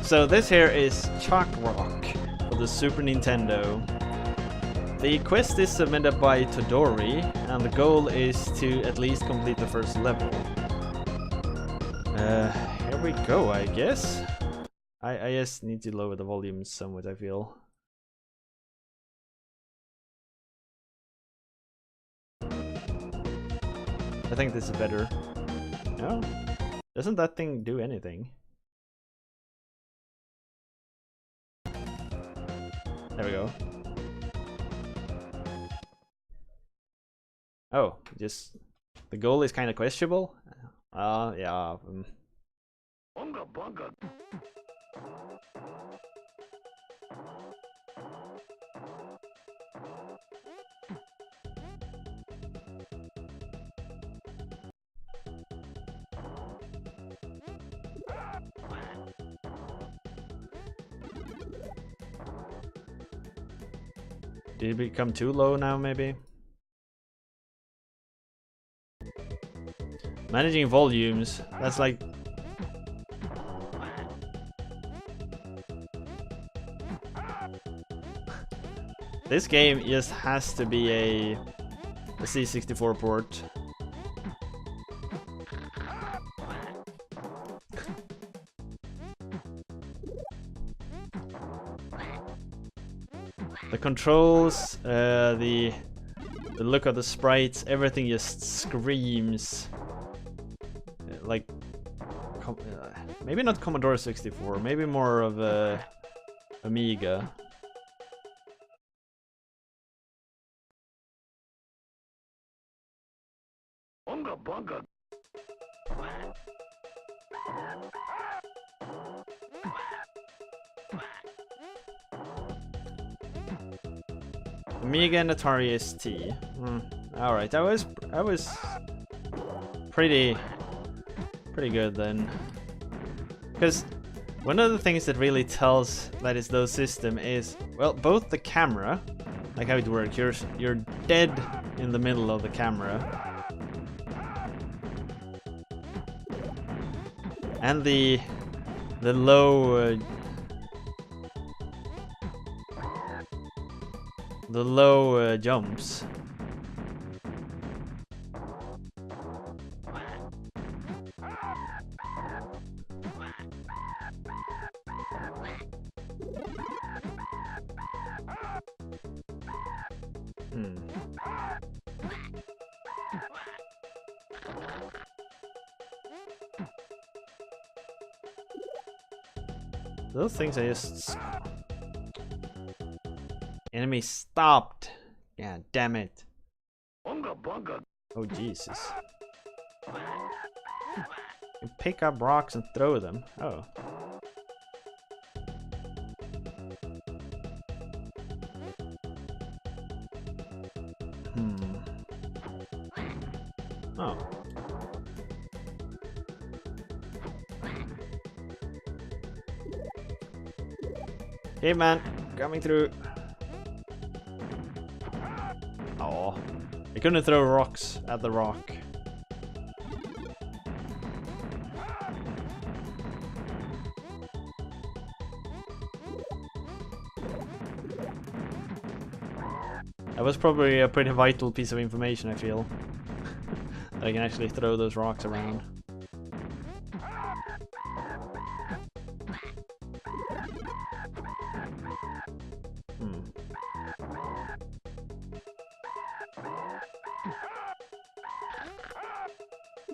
So this here is Chalk Rock for the Super Nintendo. The quest is submitted by Todori, and the goal is to at least complete the first level. Here we go, I guess. I just need to lower the volume somewhat, I feel. I think this is better. No? Doesn't that thing do anything? There we go. Oh, just the goal is kind of questionable. Yeah. Bunga bunga. Did it become too low now, maybe? Managing volumes, that's like... This game just has to be a C64 port. The controls, the look of the sprites, everything just screams like maybe not Commodore 64, maybe more of Amiga. Bunga bunga. Amiga and Atari ST. All right, I was pretty good then, because one of the things that really tells that it's those system is, well, both the camera, like how it works. You're dead in the middle of the camera, and the low jumps. Those things I just... Enemy stopped. Yeah, damn it. Bunga bunga. Oh Jesus. You pick up rocks and throw them. Oh. Oh. Hey man, coming through. Oh, I couldn't throw rocks at the rock. That was probably a pretty vital piece of information, I feel. That I can actually throw those rocks around.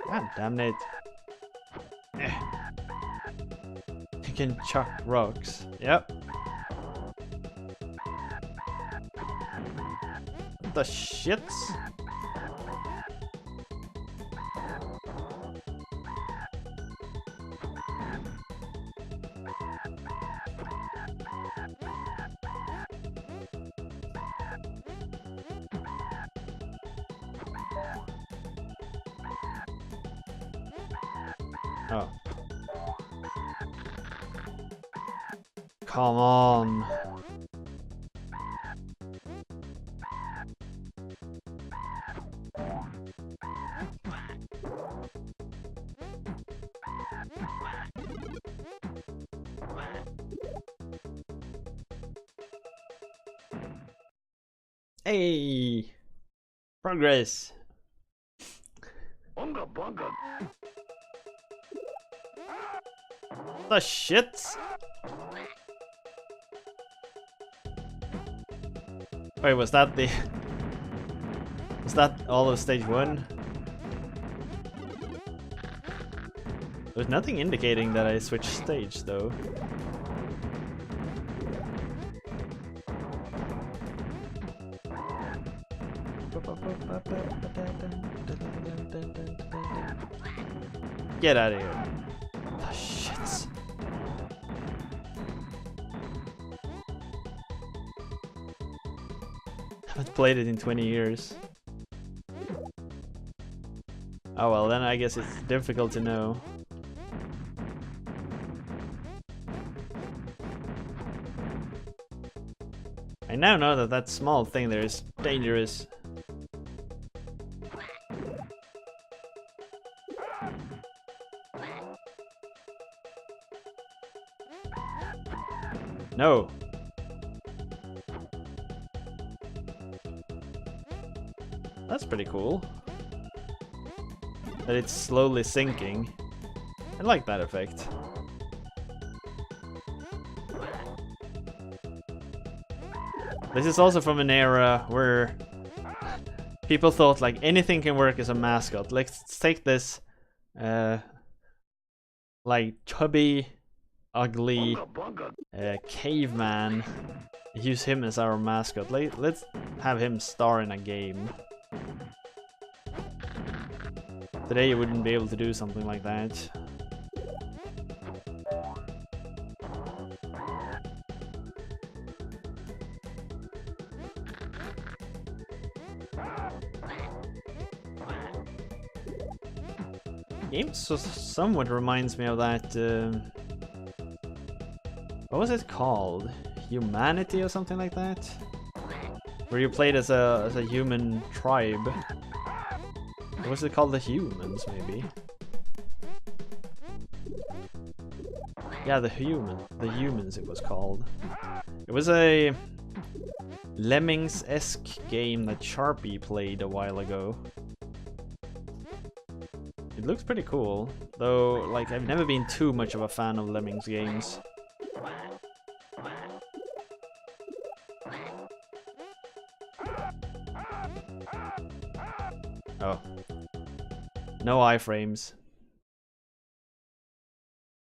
God damn it. You can chuck rocks. Yep. What the shits? Oh. Come on. Hey! Progress! Bunga bunga. The shit? Wait, was that the... Was that all of stage 1? There's nothing indicating that I switched stage, though. Get out of here. Oh, shit. Haven't played it in 20 years. Oh well, then I guess it's difficult to know. I now know that that small thing there is dangerous. No. That's pretty cool. That it's slowly sinking. I like that effect. This is also from an era where people thought like anything can work as a mascot. Let's take this like chubby, ugly Bunga bunga. caveman. Use him as our mascot. Let's have him star in a game. Today you wouldn't be able to do something like that. Game somewhat reminds me of that. What was it called? Humanity or something like that? Where you played as a human tribe. What was it called? The Humans, maybe? Yeah, the Humans it was called. It was a Lemmings-esque game that Sharpie played a while ago. It looks pretty cool, though like I've never been too much of a fan of Lemmings games. Oh. No iframes.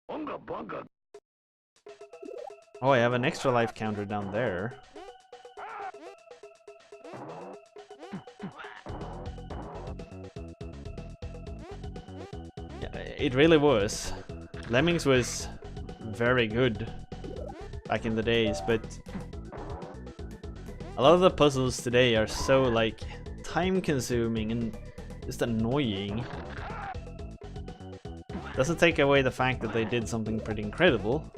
Bunga bunga. Oh, I have an extra life counter down there. Yeah, it really was. Lemmings was very good back in the days, but a lot of the puzzles today are so like time consuming and just annoying. Doesn't take away the fact that they did something pretty incredible,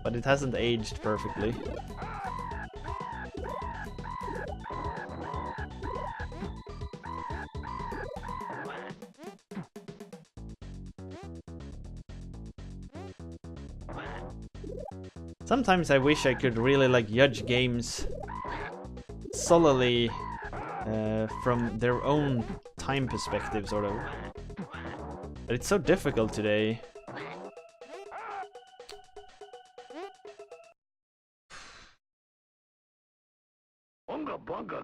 but it hasn't aged perfectly. Sometimes I wish I could really like judge games solely from their own time perspective, sort of. But it's so difficult today. Bunga bunga.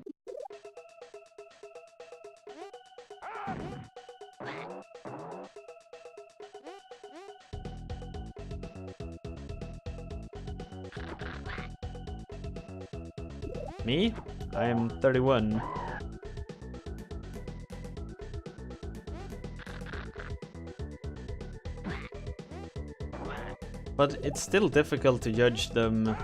Me? I am 31. But it's still difficult to judge them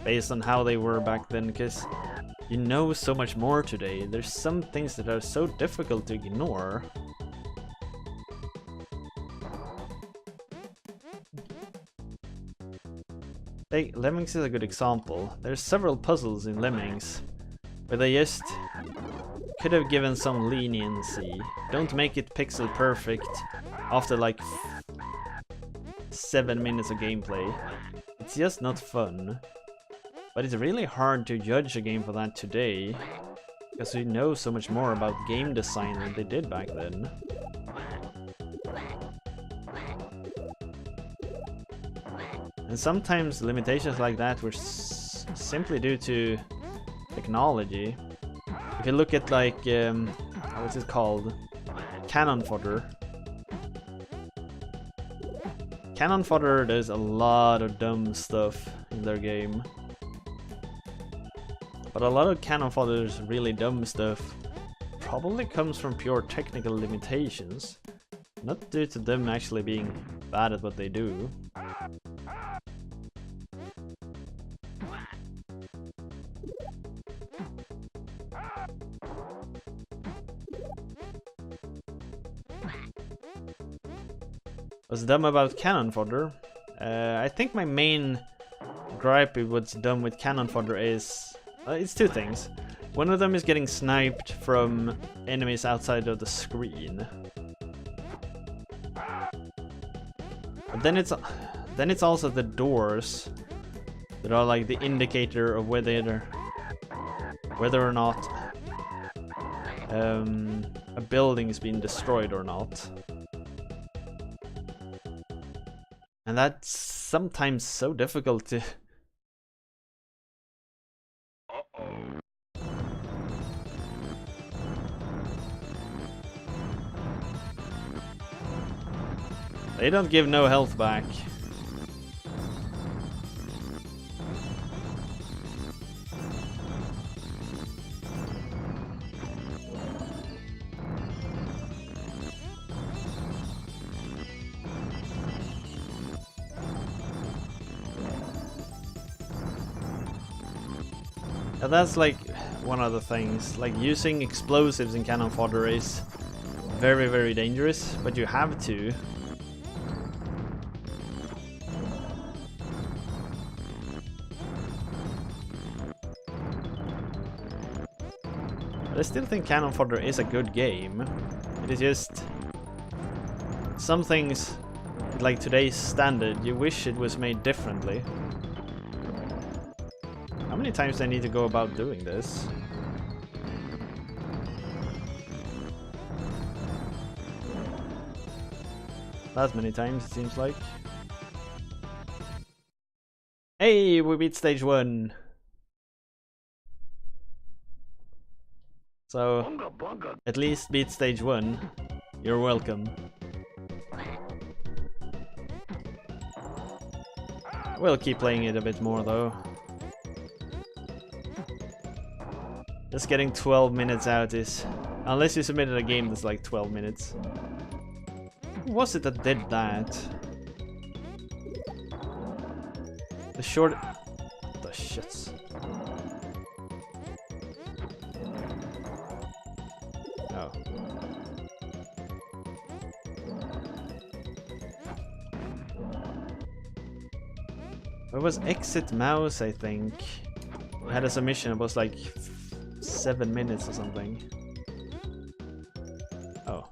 based on how they were back then, because you know so much more today. There's some things that are so difficult to ignore. Lemmings is a good example. There's several puzzles in Lemmings where they just could have given some leniency. Don't make it pixel perfect after like 7 minutes of gameplay. It's just not fun. But it's really hard to judge a game for that today, because we know so much more about game design than they did back then. And sometimes limitations like that were simply due to technology. If you look at like, what's it called? Cannon fodder. Cannon fodder does a lot of dumb stuff in their game. But a lot of cannon fodder's really dumb stuff probably comes from pure technical limitations, not due to them actually being bad at what they do. What's dumb about cannon fodder? I think my main gripe with what's dumb with cannon fodder is it's two things. One of them is getting sniped from enemies outside of the screen. But then it's also the doors that are like the indicator of whether or not a building is being destroyed or not. And that's sometimes so difficult to... They don't give no health back. Yeah, that's like one of the things. Like using explosives in cannon fodder is very, very dangerous, but you have to. But I still think cannon fodder is a good game. It is just some things, like today's standard, you wish it was made differently. How many times do I need to go about doing this? That many times, it seems like. Hey, we beat stage 1! So, at least beat stage 1. You're welcome. We'll keep playing it a bit more though. Just getting 12 minutes out is... Unless you submitted a game that's like 12 minutes. Who was it that did that? The short... What the shits? Oh. It was Exit Mouse, I think. I had a submission, it was like 7 minutes or something. Oh.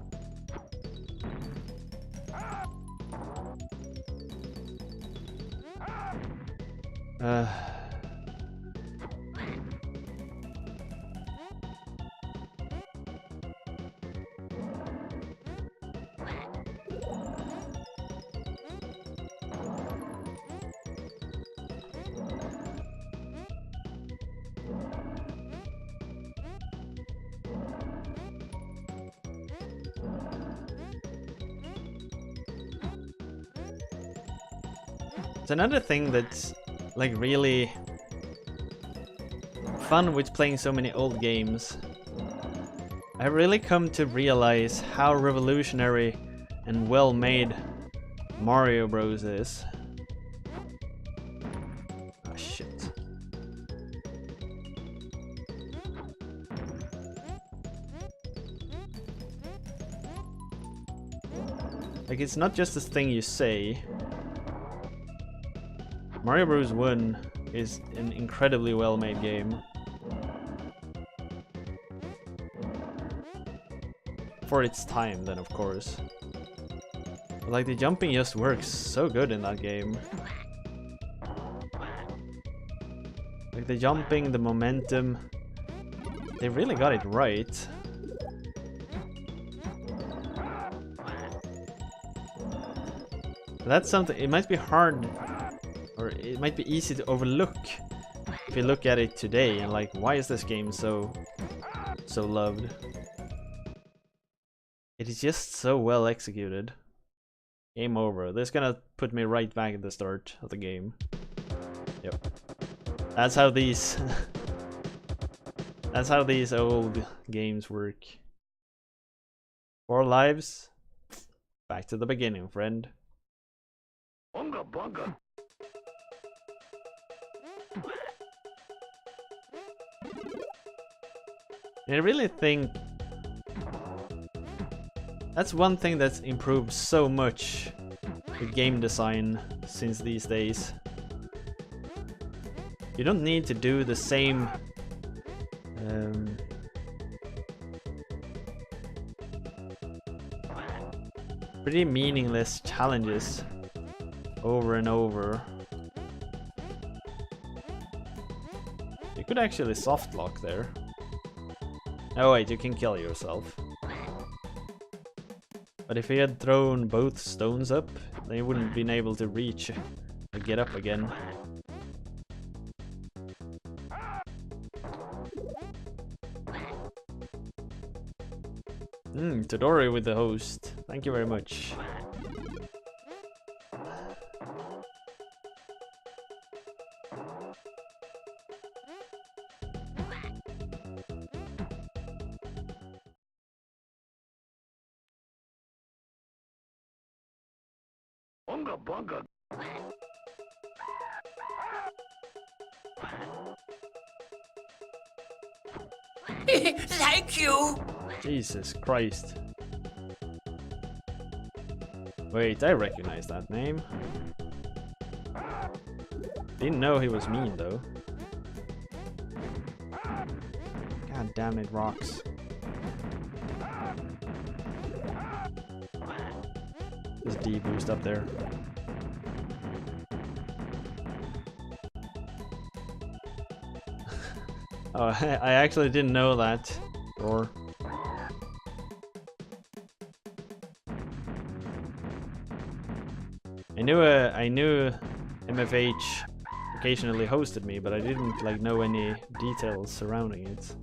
It's another thing that's like really fun with playing so many old games. I really come to realize how revolutionary and well made Mario Bros is. Ah, shit. Like, it's not just this thing you say. Mario Bros. 1 is an incredibly well-made game. For its time, then, of course. But, like, the jumping just works so good in that game. Like the jumping, the momentum, they really got it right. That's something, it might be hard, or it might be easy to overlook if you look at it today and like, why is this game so loved? It is just so well executed. Game over. This is gonna put me right back at the start of the game. Yep. That's how these that's how these old games work. 4 lives. Back to the beginning, friend. Bunga bunga. I really think that's one thing that's improved so much with game design since these days. You don't need to do the same pretty meaningless challenges over and over. You could actually soft lock there. Oh wait, you can kill yourself. But if he had thrown both stones up, then he wouldn't have been able to reach or get up again. Todori with the host. Thank you very much. Bunga bunga. Thank you. Jesus Christ. Wait, I recognize that name. Didn't know he was mean though. God damn it, rocks. There's D boost up there. Oh, I actually didn't know that. Or I knew MFH occasionally hosted me, but I didn't like know any details surrounding it.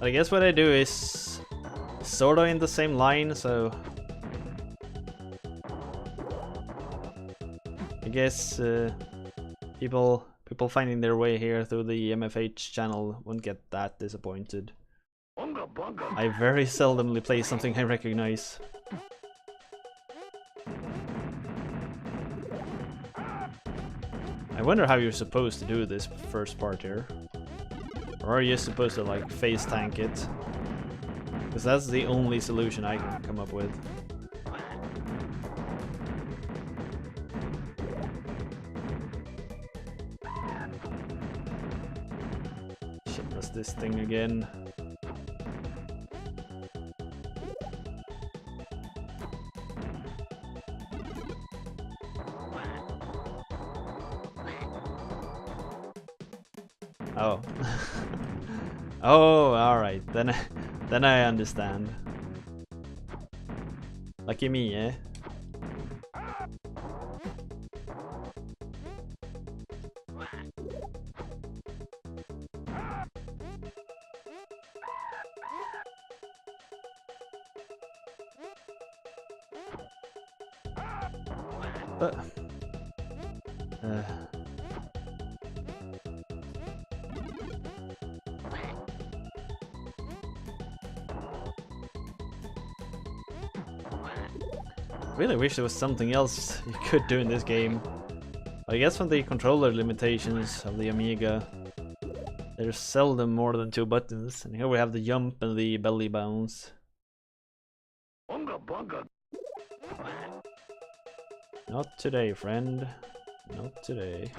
I guess what I do is sort of in the same line, so I guess people finding their way here through the MFH channel won't get that disappointed. Bunga bunga. I very seldomly play something I recognize. I wonder how you're supposed to do this first part here. Or are you supposed to like face tank it? Because that's the only solution I can come up with. Shit, what's this thing again? Oh. Oh, alright. Then I understand. Lucky me, eh? Really wish there was something else you could do in this game. I guess from the controller limitations of the Amiga, There's seldom more than 2 buttons, and here we have the jump and the belly bounce. Unga bunga. Not today, friend. Not today.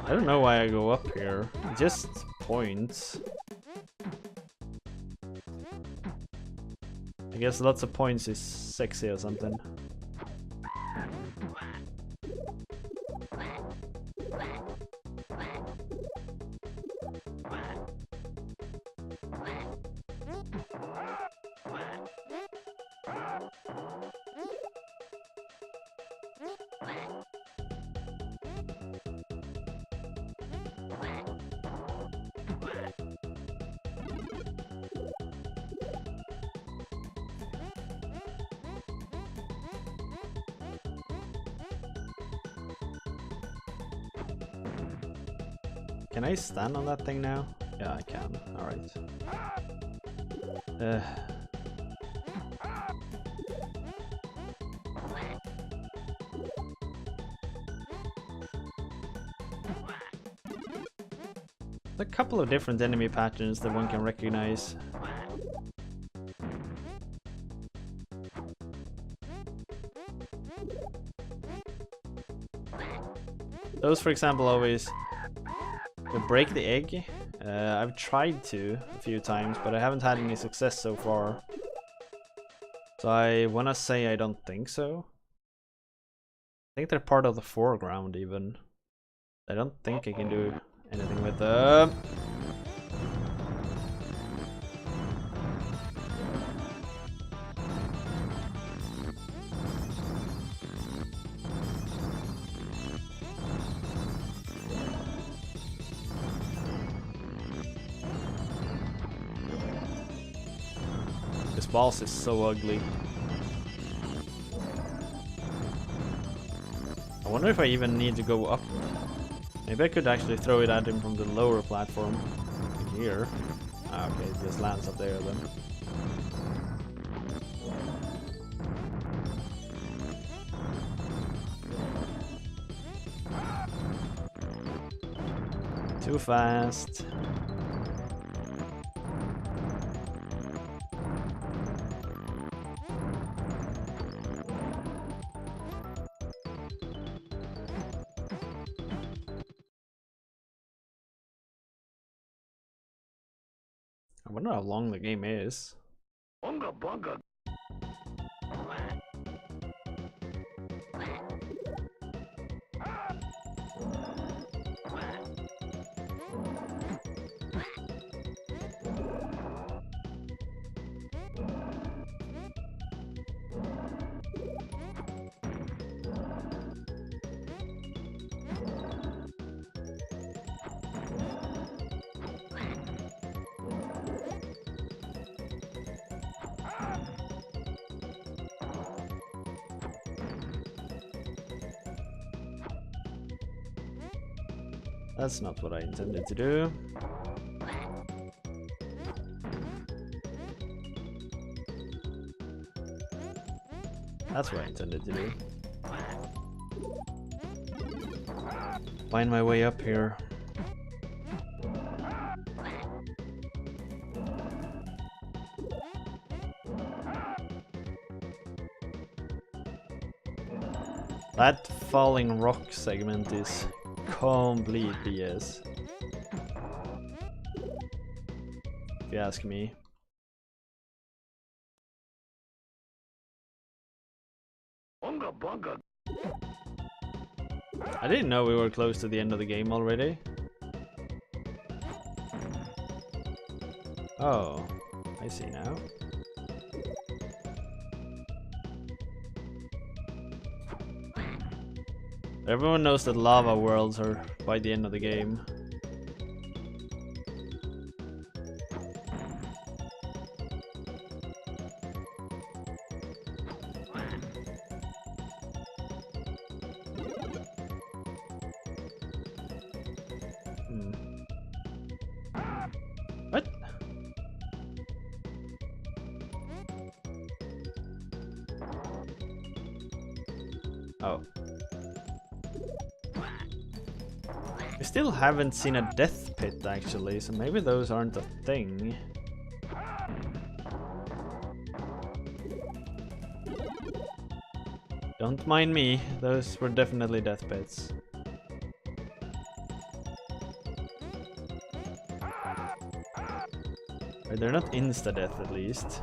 I don't know why I go up here. Just points. I guess lots of points is sexy or something. Can I stand on that thing now? Yeah, I can. Alright. A couple of different enemy patterns that one can recognize. Those, for example, always break the egg. I've tried to a few times, but I haven't had any success so far. So I wanna say I don't think so. I think they're part of the foreground even. I don't think I can do anything with them. This boss is so ugly. I wonder if I even need to go up. Maybe I could actually throw it at him from the lower platform. Here. Ah, okay, it just lands up there then. Too fast. I wonder how long the game is. Unga bunga. That's not what I intended to do. That's what I intended to do. Find my way up here. That falling rock segment is complete BS, if you ask me. Unga bunga. I didn't know we were close to the end of the game already. Oh, I see now. Everyone knows that lava worlds are by the end of the game. Oh. We still haven't seen a death pit actually, so maybe those aren't a thing. Don't mind me, those were definitely death pits. Or they're not insta-death at least.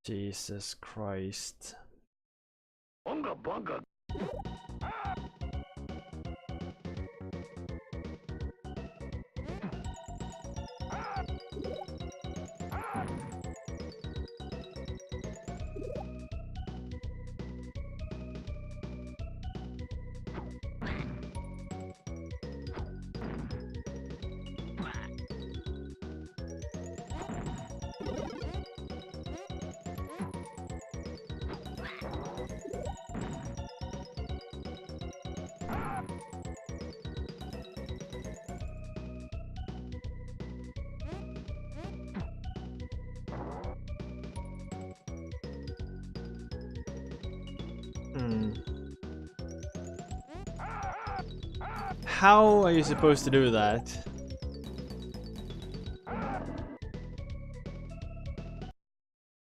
Jesus Christ. Bunga bunga. How are you supposed to do that?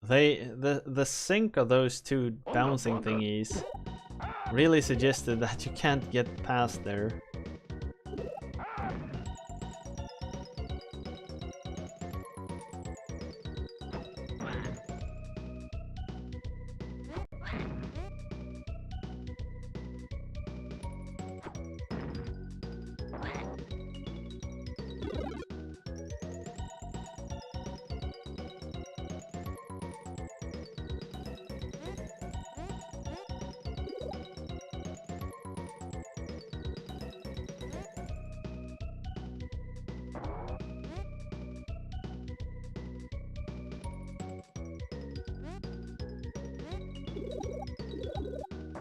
The sync of those two bouncing thingies really suggested that you can't get past there.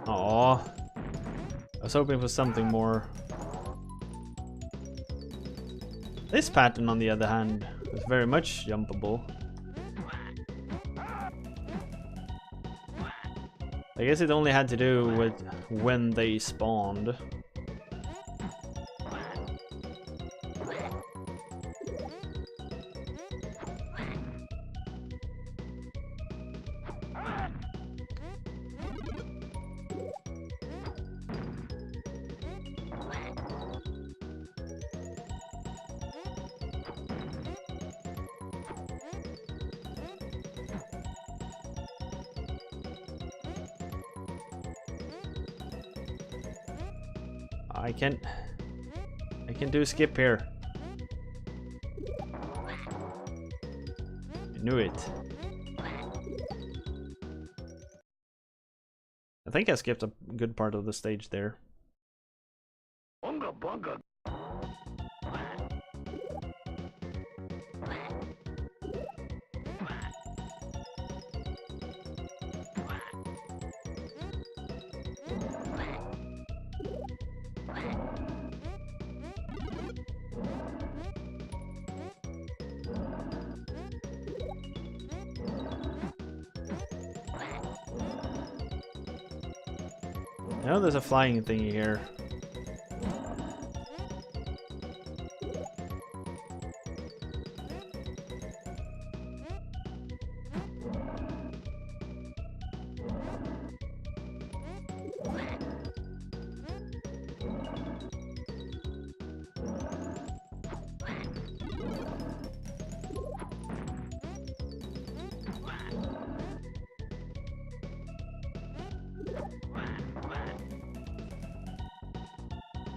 Aww. I was hoping for something more. This pattern, on the other hand, is very much jumpable. I guess it only had to do with when they spawned. I can do skip here. I knew it. I think I skipped a good part of the stage there. Bunga bunga. I know there's a flying thingy here.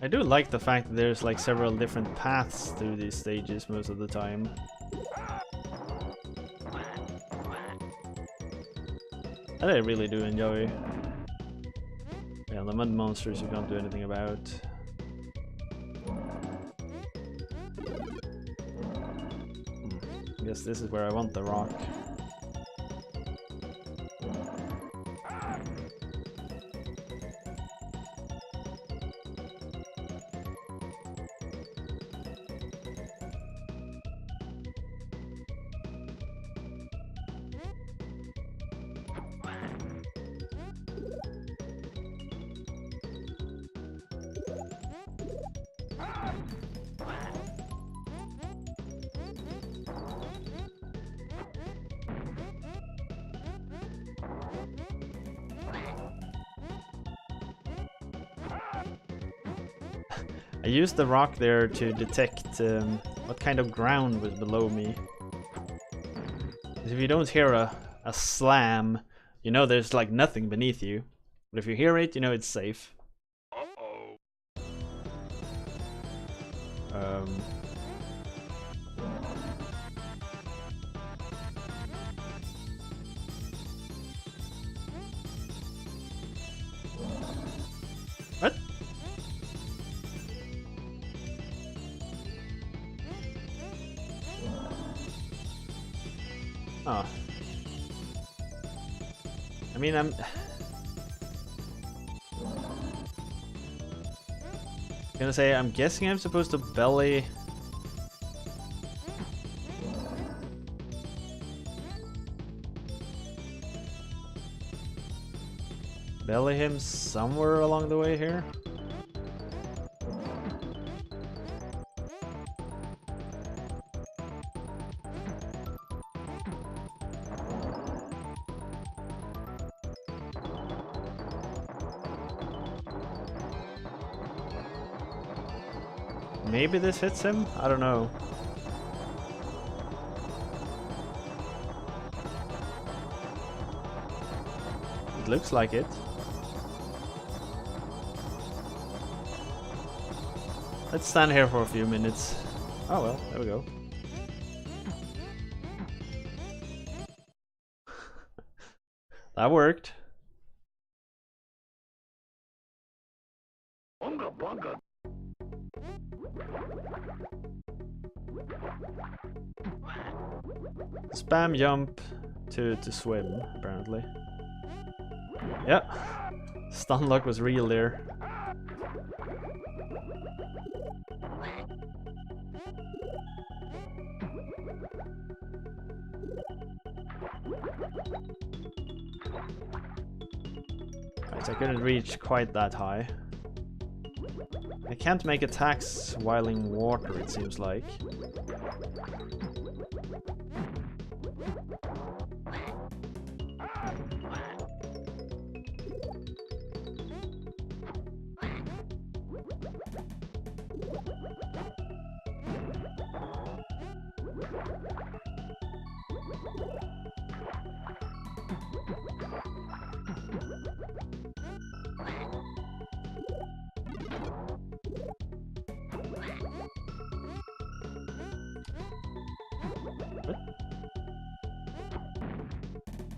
I do like the fact that there's like several different paths through these stages most of the time. That I really do enjoy. Yeah, the mud monsters you can't do anything about. I guess this is where I want the rock. I used the rock there to detect what kind of ground was below me. If you don't hear a slam, you know there's like nothing beneath you. But if you hear it, you know it's safe. What? Oh. I mean, I'm gonna say, I'm guessing I'm supposed to belly. Belly him somewhere along the way here. Maybe this hits him? I don't know. It looks like it. Let's stand here for a few minutes. Oh well, there we go. That worked. Bunga bunga. Spam jump to swim, apparently. Yeah. Stun lock was real there. Right, I couldn't reach quite that high. I can't make attacks while in water, it seems like.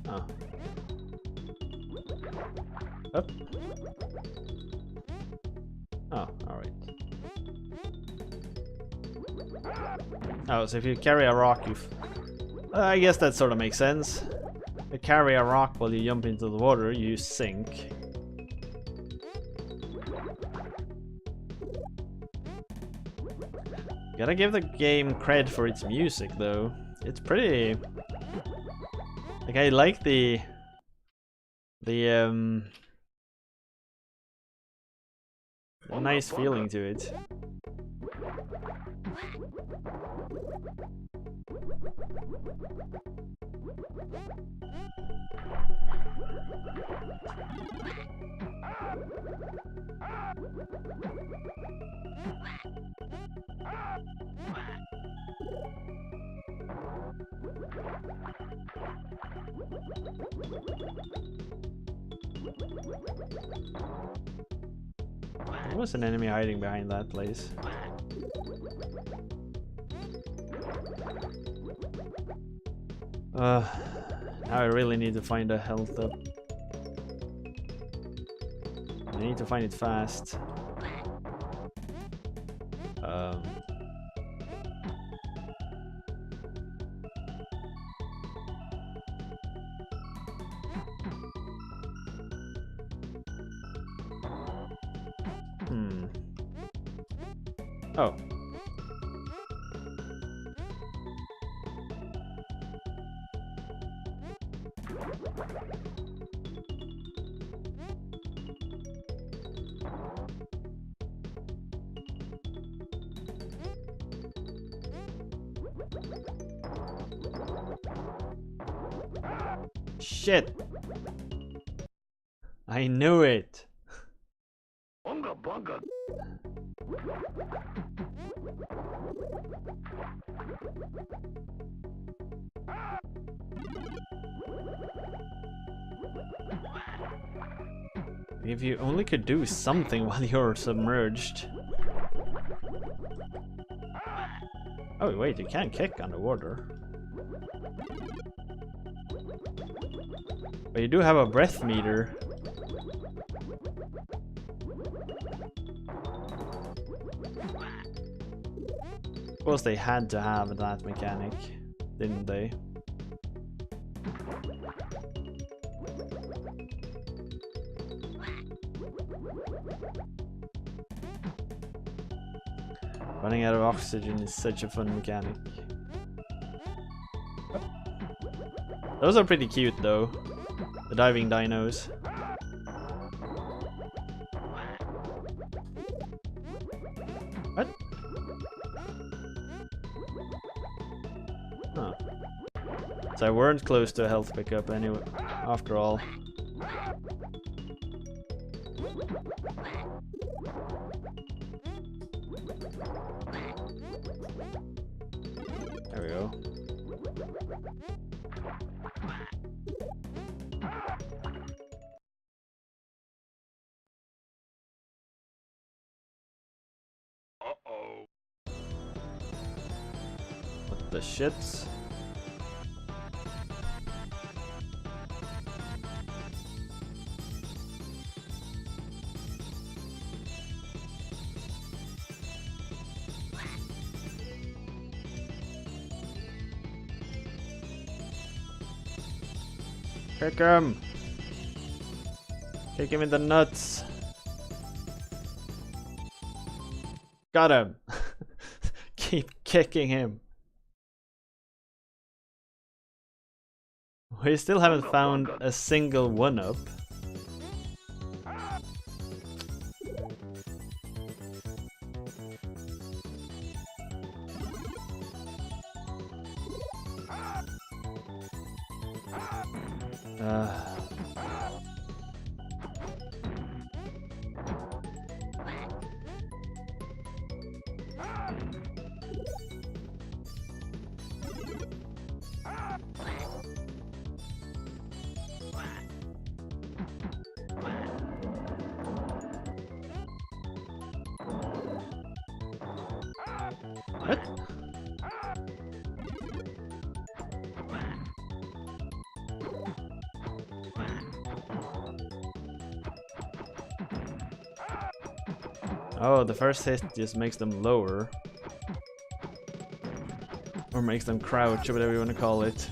Oh. Up. Oh, alright. Oh, so if you carry a rock, I guess that sort of makes sense. If you carry a rock while you jump into the water, you sink. Gotta give the game cred for its music, though. It's pretty... Like, I like the nice feeling to it. There was an enemy hiding behind that place. Now I really need to find a health up. I need to find it fast. Oh. shit! I knew it! Bunga bunga. If you only could do something while you're submerged. Oh wait, you can't kick underwater. But you do have a breath meter. I suppose they had to have that mechanic, didn't they? Running out of oxygen is such a fun mechanic. Those are pretty cute though, the diving dinos. What? Huh. So I weren't close to a health pickup anyway, after all. There we go. Uh-oh. What the shits? Kick him! Kick him in the nuts! Got him! Keep kicking him! We still haven't found a single one-up. What? Oh, the first hit just makes them lower. Or makes them crouch, or whatever you want to call it.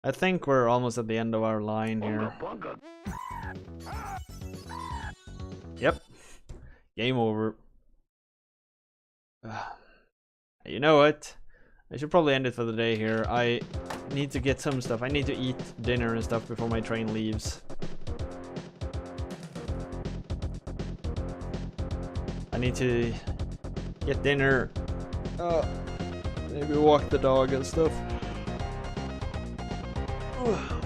I think we're almost at the end of our line here. Bunga bunga. Yep. Game over. You know what? I should probably end it for the day here. I need to get some stuff. I need to eat dinner and stuff before my train leaves. I need to get dinner. Maybe walk the dog and stuff. Ugh.